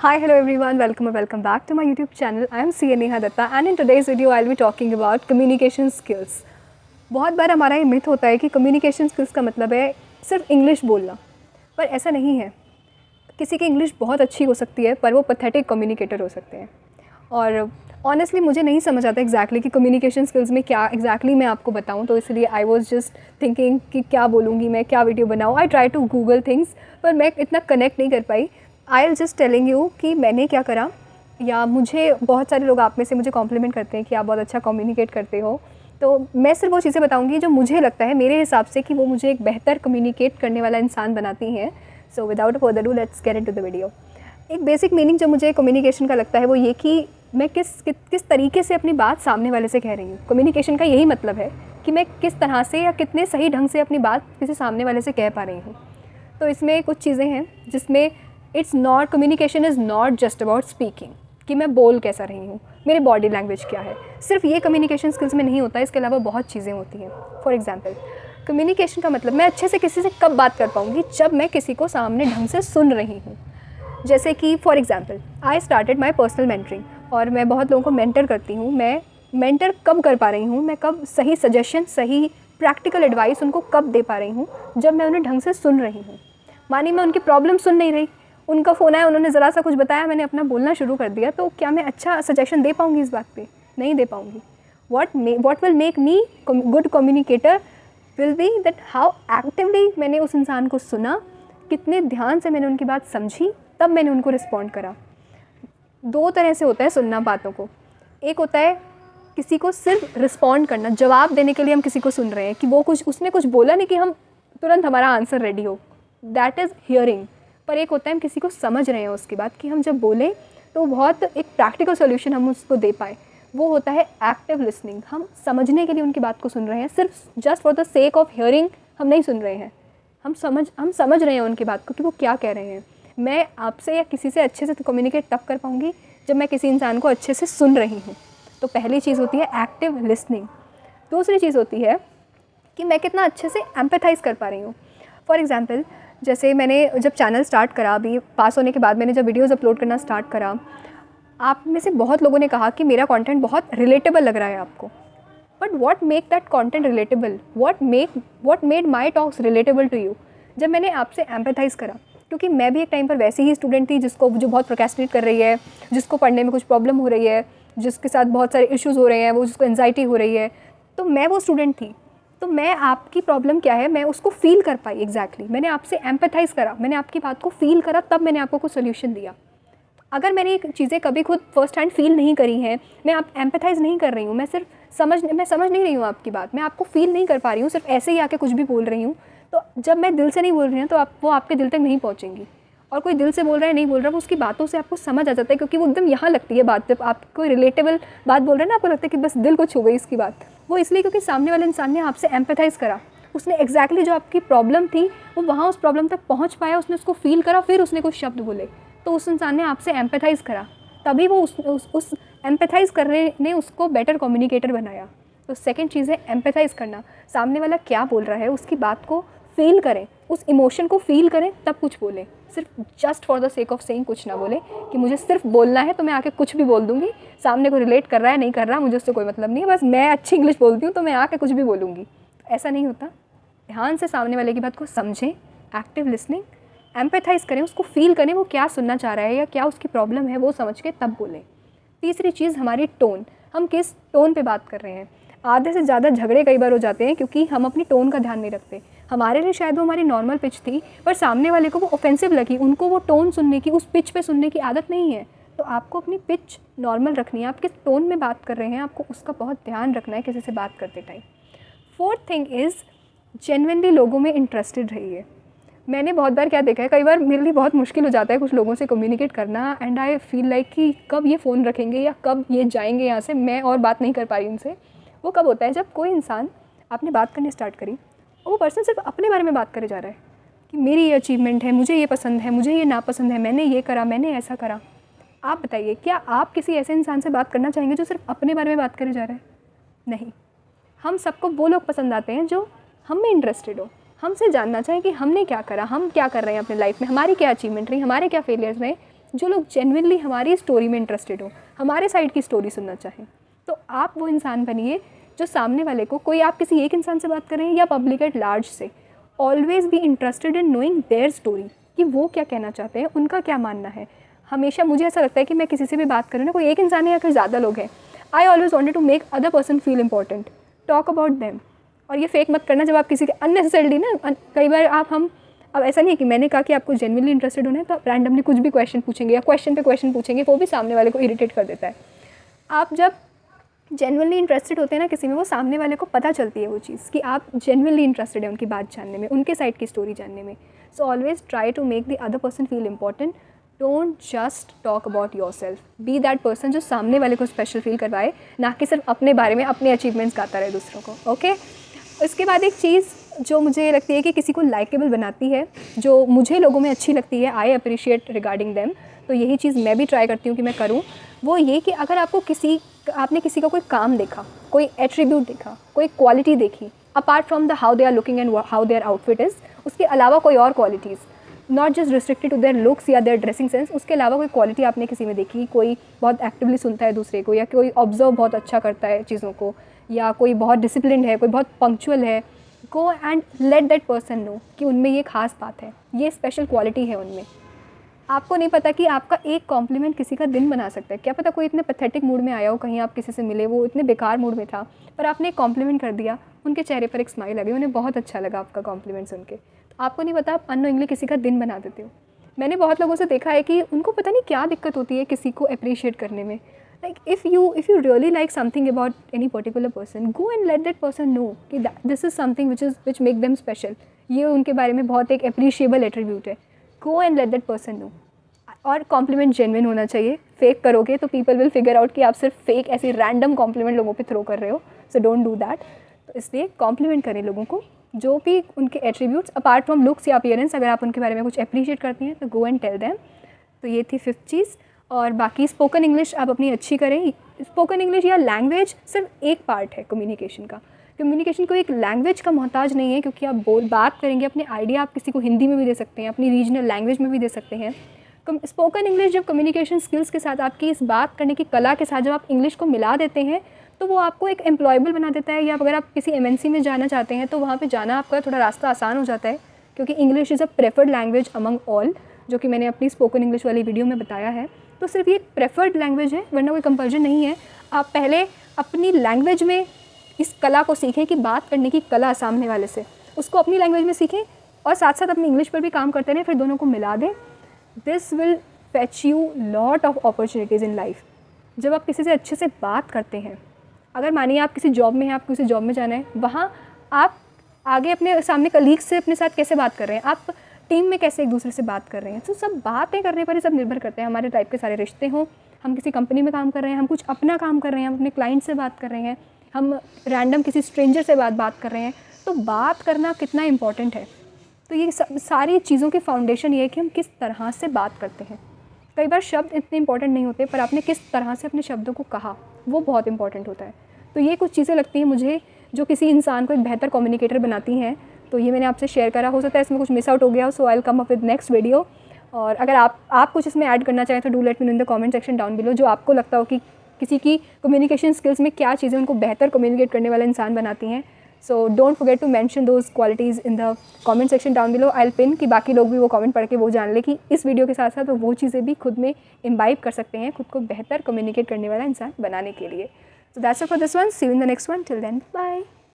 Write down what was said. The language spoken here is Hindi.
Hi, hello everyone. Welcome or welcome back to my YouTube channel. I am CA Neha Datta and in today's video I'll be talking about communication skills. बहुत बार हमारा ये मिथ होता है कि कम्युनिकेशन स्किल्स का मतलब है सिर्फ इंग्लिश बोलना, पर ऐसा नहीं है। किसी की इंग्लिश बहुत अच्छी हो सकती है पर वो पैथेटिक कम्युनिकेटर हो सकते हैं। और ऑनेस्टली मुझे नहीं समझ आता एग्जैक्टली कि कम्युनिकेशन स्किल्स में क्या एग्जैक्टली मैं आपको बताऊं, तो इसलिए आई वॉज जस्ट थिंकिंग कि क्या बोलूँगी मैं, क्या वीडियो बनाऊँ। I try to Google things पर मैं इतना कनेक्ट नहीं कर पाई। I'll just telling you कि मैंने क्या करा, या मुझे बहुत सारे लोग आप में से मुझे कॉम्प्लीमेंट करते हैं कि आप बहुत अच्छा कम्युनिकेट करते हो, तो मैं सिर्फ वो चीज़ें बताऊंगी जो मुझे लगता है मेरे हिसाब से कि वो मुझे एक बेहतर कम्युनिकेट करने वाला इंसान बनाती हैं। So without further do let's get into the video. एक बेसिक मीनिंग जो मुझे कम्युनिकेशन का लगता है वो ये कि मैं किस तरीके से अपनी बात सामने वाले से कह रही हूँ। कम्युनिकेशन का यही मतलब है कि मैं किस तरह से या कितने सही ढंग से अपनी बात किसी सामने वाले से कह पा रही हूँ। तो इसमें कुछ चीज़ें हैं जिसमें it's not, communication is not just about speaking कि मैं बोल कैसा रही हूँ, मेरी बॉडी लैंग्वेज क्या है। सिर्फ ये कम्युनिकेशन स्किल्स में नहीं होता, इसके अलावा बहुत चीज़ें होती हैं। फॉर एग्जांपल, कम्युनिकेशन का मतलब मैं अच्छे से किसी से कब बात कर पाऊँगी, जब मैं किसी को सामने ढंग से सुन रही हूँ। जैसे कि for example I started my personal mentoring, और मैं बहुत लोगों को मेंटर करती हूँ। मैं मेंटर कब कर पा रही हूँ, मैं कब सही सजेशन, सही प्रैक्टिकल एडवाइस उनको कब दे पा रही हूँ, जब मैं उन्हें ढंग से सुन रही हूँ। मानी मैं उनकी प्रॉब्लम सुन नहीं रही, उनका फ़ोन आया, उन्होंने ज़रा सा कुछ बताया, मैंने अपना बोलना शुरू कर दिया, तो क्या मैं अच्छा सजेशन दे पाऊँगी इस बात पे? नहीं दे पाऊँगी। What will make me good communicator will be that how actively मैंने उस इंसान को सुना, कितने ध्यान से मैंने उनकी बात समझी, तब मैंने उनको रिस्पॉन्ड करा। दो तरह से होता है सुनना बातों को। एक होता है किसी को सिर्फ रिस्पॉन्ड करना, जवाब देने के लिए हम किसी को सुन रहे हैं कि वो कुछ, उसने कुछ बोला नहीं कि हम तुरंत हमारा आंसर रेडी हो, दैट इज़ हियरिंग। पर एक होता है हम किसी को समझ रहे हैं उसकी बात, कि हम जब बोलें तो बहुत एक प्रैक्टिकल सॉल्यूशन हम उसको दे पाए, वो होता है एक्टिव लिसनिंग। हम समझने के लिए उनकी बात को सुन रहे हैं, सिर्फ just for the sake of hearing हम नहीं सुन रहे हैं। हम समझ रहे हैं उनकी बात को कि वो क्या कह रहे हैं। मैं आपसे या किसी से अच्छे से कम्युनिकेट तब कर पाऊँगी जब मैं किसी इंसान को अच्छे से सुन रही हूँ। तो पहली चीज़ होती है एक्टिव लिसनिंग। दूसरी चीज़ होती है कि मैं कितना अच्छे से एम्पैथाइज़ कर पा रही हूँ। फॉर एग्ज़ाम्पल, जैसे मैंने जब चैनल स्टार्ट करा, अभी पास होने के बाद मैंने जब वीडियोज़ अपलोड करना स्टार्ट करा, आप में से बहुत लोगों ने कहा कि मेरा कंटेंट बहुत रिलेटेबल लग रहा है आपको। But what make that content relatable, what made my talks relatable to you? जब मैंने आपसे एम्पैथाइज़ करा, क्योंकि मैं भी एक टाइम पर वैसी ही स्टूडेंट थी जो बहुत प्रोक्रेस्टिनेट कर रही है, जिसको पढ़ने में कुछ प्रॉब्लम हो रही है, जिसके साथ बहुत सारे इश्यूज़ हो रहे हैं, वो जिसको एंजाइटी हो रही है। तो मैं वो स्टूडेंट थी, तो मैं आपकी प्रॉब्लम क्या है मैं उसको फ़ील कर पाई एग्जैक्टली। मैंने आपसे एम्पैथाइज़ करा, मैंने आपकी बात को फ़ील करा, तब मैंने आपको कुछ सोल्यूशन दिया। अगर मैंने ये चीज़ें कभी खुद फर्स्ट हैंड फील नहीं करी हैं, मैं आप एम्पैथाइज़ नहीं कर रही हूँ, मैं समझ नहीं रही हूँ आपकी बात, मैं आपको फ़ील नहीं कर पा रही हूँ, सिर्फ ऐसे ही आके कुछ भी बोल रही हूँ, तो जब मैं दिल से नहीं बोल रही हूँ तो वो आपके दिल तक नहीं पहुँचेंगी। और कोई दिल से बोल रहा है नहीं बोल रहा, वो उसकी बातों से आपको समझ आ जाता है, क्योंकि वो एकदम यहाँ लगती है बात। जब आप कोई रिलेटेबल बात बोल रहे हैं ना, आपको लगता है कि बस दिल को छू गई इसकी बात। वो इसलिए क्योंकि सामने वाले इंसान ने आपसे एम्पैथाइज़ करा, उसने एग्जैक्टली जो आपकी प्रॉब्लम थी वो वहाँ उस प्रॉब्लम तक पहुँच पाया, उसने उसको फ़ील करा, फिर उसने कुछ शब्द बोले, तो उस इंसान ने आपसे एम्पैथाइज़ करा, तभी वो उस एम्पैथाइज़ करने ने उसको बेटर कम्युनिकेटर बनाया। तो सेकंड चीज़ है एम्पैथाइज़ करना। सामने वाला क्या बोल रहा है उसकी बात को फ़ील करें, उस इमोशन को फ़ील करें, तब कुछ बोलें। सिर्फ just for the sake of saying कुछ ना बोले कि मुझे सिर्फ बोलना है तो मैं आके कुछ भी बोल दूँगी, सामने को रिलेट कर रहा है नहीं कर रहा मुझे उससे कोई मतलब नहीं है, बस मैं अच्छी इंग्लिश बोलती हूँ तो मैं आके कुछ भी बोलूँगी। ऐसा नहीं होता। ध्यान से सामने वाले की बात को समझें, एक्टिव लिसनिंग, एम्पैथाइज़ करें, उसको फ़ील करें वो क्या सुनना चाह रहा है या क्या उसकी प्रॉब्लम है, वो समझ के तब बोलें। तीसरी चीज़ हमारी टोन, हम किस टोन पे बात कर रहे हैं। आधे से ज़्यादा झगड़े कई बार हो जाते हैं क्योंकि हम अपनी टोन का ध्यान नहीं रखते। हमारे लिए शायद वो हमारी नॉर्मल पिच थी, पर सामने वाले को वो ऑफेंसिव लगी, उनको वो टोन सुनने की, उस पिच पे सुनने की आदत नहीं है। तो आपको अपनी पिच नॉर्मल रखनी है, आप किस टोन में बात कर रहे हैं आपको उसका बहुत ध्यान रखना है किसी से बात करते time. Fourth thing is genuinely लोगों में इंटरेस्टेड रहिए। मैंने बहुत बार क्या देखा है, कई बार मेरे लिए बहुत मुश्किल हो जाता है कुछ लोगों से कम्युनिकेट करना, एंड आई फील लाइक कि कब ये फ़ोन रखेंगे या कब ये जाएंगे यहाँ से, मैं और बात नहीं कर पा रही उनसे। वो कब होता है जब कोई इंसान, आपने बात करनी स्टार्ट करी और वो पर्सन सिर्फ अपने बारे में बात करे जा रहा है कि मेरी ये अचीवमेंट है, मुझे ये पसंद है, मुझे ये नापसंद है, मैंने ये करा, मैंने ऐसा करा। आप बताइए, क्या आप किसी ऐसे इंसान से बात करना चाहेंगे जो सिर्फ अपने बारे में बात करे जा रहा है? नहीं। हम सबको वो लोग पसंद आते हैं जो हम में इंटरेस्टेड हो, हमसे जानना चाहें कि हमने क्या करा, हम क्या कर रहे हैं अपने लाइफ में, हमारी क्या अचीवमेंट रही, हमारे क्या फेलियर्स रहे, जो लोग जेन्युइनली हमारी स्टोरी में इंटरेस्टेड हो, हमारे साइड की स्टोरी सुनना चाहें। तो आप वो इंसान बनिए जो सामने वाले को, कोई आप किसी एक इंसान से बात कर रहे हैं या पब्लिक एट लार्ज से, always be interested in knowing their story, कि वो क्या कहना चाहते हैं, उनका क्या मानना है। हमेशा मुझे ऐसा लगता है कि मैं किसी से भी बात करूँ ना, कोई एक इंसान है या फिर ज़्यादा लोग हैं, I always wanted to make other person feel important, talk about them. और ये फेक मत करना जब आप किसी के अननेसेसरली ना, कई बार अब ऐसा नहीं है कि मैंने कहा कि आपको जेन्युइनली इंटरेस्टेड होना है तो आप रैंडमली कुछ भी क्वेश्चन पूछेंगे या क्वेश्चन पे क्वेश्चन पूछेंगे, वो भी सामने वाले को इरिटेट कर देता है। आप जब जेन्युइनली इंटरेस्टेड होते हैं ना किसी में, वो सामने वाले को पता चलती है वो चीज़ कि आप जेन्युइनली इंटरेस्टेड है उनकी बात जानने में, उनके साइड की स्टोरी जानने में। So always try to make the other person feel important, don't just talk about yourself, be that person जो सामने वाले को स्पेशल फील करवाए, ना कि सिर्फ अपने बारे में अपने अचीवमेंट्स गाता रहे दूसरों को। ओके उसके बाद एक चीज़ जो मुझे लगती है कि किसी को लाइकेबल बनाती है, जो मुझे लोगों में अच्छी लगती है, आई अप्रिशिएट रिगार्डिंग देम, तो यही चीज़ मैं भी ट्राई करती हूँ कि मैं करूँ, वो ये कि अगर आपने किसी का कोई काम देखा, कोई एट्रीब्यूट देखा, कोई क्वालिटी देखी, apart from the how they are looking and how their outfit is, उसके अलावा कोई और qualities, not just restricted to their looks या देयर ड्रेसिंग सेंस, उसके अलावा कोई क्वालिटी आपने किसी में देखी, कोई बहुत एक्टिवली सुनता है दूसरे को, या कोई ऑब्जर्व बहुत अच्छा करता है चीज़ों को, या कोई बहुत डिसिप्लिन्ड है, कोई बहुत पंक्चुअल है, go and let that person know कि उनमें ये खास बात है, ये स्पेशल क्वालिटी है उनमें। आपको नहीं पता कि आपका एक कॉम्प्लीमेंट किसी का दिन बना सकता है। क्या पता कोई इतने पैथेटिक मूड में आया हो, कहीं आप किसी से मिले, वो इतने बेकार मूड में था, पर आपने एक कॉम्प्लीमेंट कर दिया, उनके चेहरे पर एक स्माइल आ गई, उन्हें बहुत अच्छा लगा आपका कॉम्प्लीमेंट सुन के। तो आपको नहीं पता, आप अननोइंगली किसी का दिन बना देते हो। मैंने बहुत लोगों से देखा है कि उनको पता नहीं क्या दिक्कत होती है किसी को अप्रिशिएट करने में। Like if you really like something about any particular person, go and let that person know कि this is something which make them special, ये उनके बारे में बहुत एक अप्रिशिएबल एट्रीब्यूट है। Go and let that person know. और कॉम्प्लीमेंट जेन्युइन होना चाहिए। फेक करोगे तो पीपल विल फिगर आउट कि आप सिर्फ फेक ऐसे रैंडम कॉम्प्लीमेंट लोगों पे थ्रो कर रहे हो, सो डोंट डू दैट। तो इसलिए कॉम्प्लीमेंट करें लोगों को, जो भी उनके एट्रीब्यूट्स अपार्ट फ्रॉम लुक्स या अपीयरेंस, अगर आप उनके बारे में कुछ अप्रिशिएट करती हैं तो गो एंड टेल देम। तो ये थी 5th चीज़। और बाकी स्पोकन इंग्लिश आप अपनी अच्छी करें। स्पोकन इंग्लिश या लैंग्वेज सिर्फ एक पार्ट है कम्युनिकेशन का। कम्युनिकेशन को एक लैंग्वेज का मोहताज नहीं है, क्योंकि आप बात करेंगे, अपने आइडिया आप किसी को हिंदी में भी दे सकते हैं, अपनी रीजनल लैंग्वेज में भी दे सकते हैं। स्पोकन इंग्लिश जब कम्युनिकेशन स्किल्स के साथ, आपकी इस बात करने की कला के साथ जब आप इंग्लिश को मिला देते हैं, तो वो आपको एक एम्प्लॉयबल बना देता है। या अगर आप किसी MNC में जाना चाहते हैं तो वहाँ पे जाना आपका थोड़ा रास्ता आसान हो जाता है, क्योंकि English is a preferred language among all, जो कि मैंने अपनी स्पोकन इंग्लिश वाली वीडियो में बताया है। तो सिर्फ ये प्रेफर्ड लैंग्वेज है, वरना कोई कंपल्जन नहीं है। आप पहले अपनी लैंग्वेज में इस कला को सीखें कि बात करने की कला सामने वाले से, उसको अपनी लैंग्वेज में सीखें और साथ साथ अपनी इंग्लिश पर भी काम करते रहें, फिर दोनों को मिला दें। This will fetch you lot of opportunities in life. जब आप किसी से अच्छे से बात करते हैं, अगर मानिए आप किसी जॉब में हैं, आपको किसी जॉब में जाना है, वहाँ आप आगे अपने सामने कलीग्स से अपने साथ कैसे बात कर रहे हैं, आप टीम में कैसे एक दूसरे से बात कर रहे हैं, तो सब बातें करने पर ही सब निर्भर करते हैं। हमारे टाइप के सारे रिश्ते हों, हम किसी कंपनी में काम कर रहे हैं, हम कुछ अपना काम कर रहे हैं, हम अपने क्लाइंट से बात कर रहे हैं, हम रैंडम किसी स्ट्रेंजर से बात कर रहे हैं, तो बात करना कितना इम्पॉर्टेंट है। तो ये सारी चीज़ों की फाउंडेशन ये है कि हम किस तरह से बात करते हैं। कई बार शब्द इतने इंपॉर्टेंट नहीं होते, पर आपने किस तरह से अपने शब्दों को कहा, वो बहुत इंपॉर्टेंट होता है। तो ये कुछ चीज़ें लगती हैं मुझे जो किसी इंसान को एक बेहतर कम्युनिकेटर बनाती हैं। तो ये मैंने आपसे शेयर करा, हो सकता है इसमें कुछ मिस आउट हो गया हो, so I will come up with next video. और अगर आप कुछ इसमें ऐड करना चाहें तो do let me know in the comment section down below, जो आपको लगता हो कि किसी की कम्युनिकेशन स्किल्स में क्या चीज़ें उनको बेहतर कम्युनिकेट करने वाला इंसान बनाती हैं। So don't forget to mention those qualities in the comment section down below. I will pin, कि बाकी लोग भी वो कमेंट पढ़ के वो जान ले कि इस वीडियो के साथ साथ वो चीज़ें भी खुद में इम्बाइब कर सकते हैं, खुद को बेहतर कम्युनिकेट करने वाला इंसान बनाने के लिए। So that's it for this one. See you in the next one. Till then, bye.